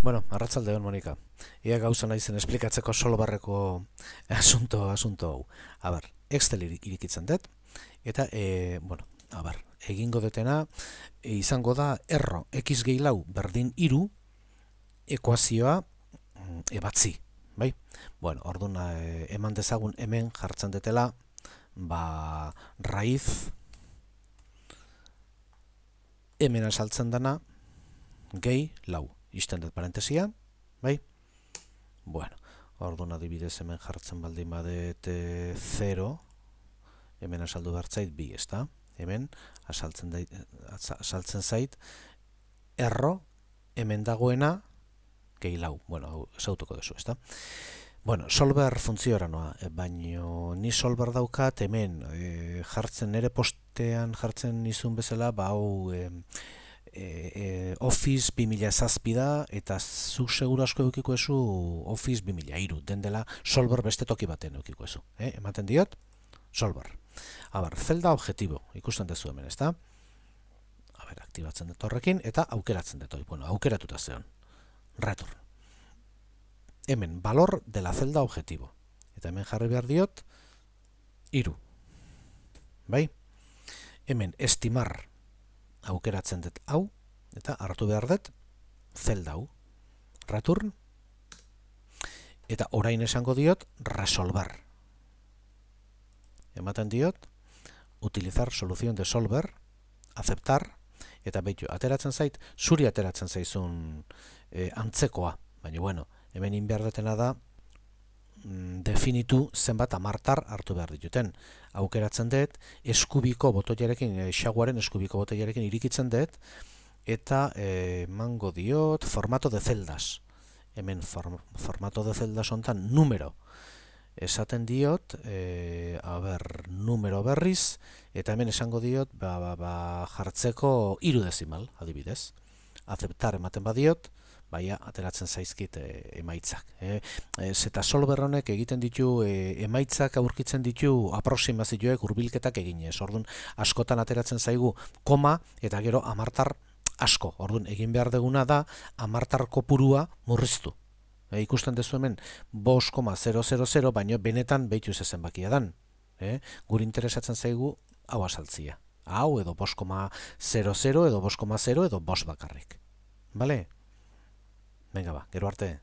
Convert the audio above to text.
Bueno, arratsaldeon Monika. Ia gauza naizen esplikatzeko solbarreko asunto hau. Excel irikitzen dut eta egingo detena izango da erro x gehi lau berdin 3 ekuazioa ebatzi, bai? Bueno, orduna eman dezagun hemen jartzen detela, raiz hemen asaltzen dana gehi lau. Ixten dut parentesia, bai? Bueno, orduan adibidez hemen jartzen baldin badet 0, hemen asaldu bertzait 2, ezta? Hemen asaltzen zait erro hemen dagoena gehi lau. Bueno, hau esautuko duzu, ezta? Bueno, solver funtziora noa, baino ni solver daukat hemen jartzen nere postean jartzen nizun bezala, hau Office 2007 da, eta zuk seguru asko edukiko ezu Office 2003, den dela solver beste toki baten edukiko ezu. Ematen diot, solver. Zelda objetibo, ikusten dezu hemen, ezta? Aktibatzen dut horrekin, eta aukeratzen dut. Bueno, aukeratuta zeon. Return. Hemen, valor de la celda objetibo. Eta hemen jarri behar diot, 3. Bai? Hemen, estimar aukeratzen dut hau, eta hartu behar dut zelda hau. Return. Eta orain esango diot resolver. Ematen diot utilizar solución de solver, aceptar, eta behitu, ateratzen zait, zuri ateratzen zaizun antzekoa. Baina, bueno, hemen inbehar detena da definitu zenbat amartar hartu behar dituten. Aukeratzen dut, eskubiko botoiarekin, xaguaren eskubiko botoiarekin irikitzen dut, eta emango diot formato de celdas. Hemen formato de celdas hontan numero. Esaten diot, numero berriz, eta hemen esango diot, jartzeko 3 dezimal, adibidez. Aceptar ematen badiot, baina ateratzen zaizkit emaitzak. Eta solver honek egiten ditu emaitzak aurkitzen ditu aproximazioek hurbilketak eginez. Orduan, askotan ateratzen zaigu koma eta gero amartar asko. Orduan, egin behar deguna da amartar kopurua murriztu. Ikusten dezu hemen 5,000, baina benetan behitu zenbakia dan. Guri interesatzen zaigu hau asaltzia. Hau edo 5,00 edo 5,0 edo 5 bakarrik. Bale? Venga ba, gero arte.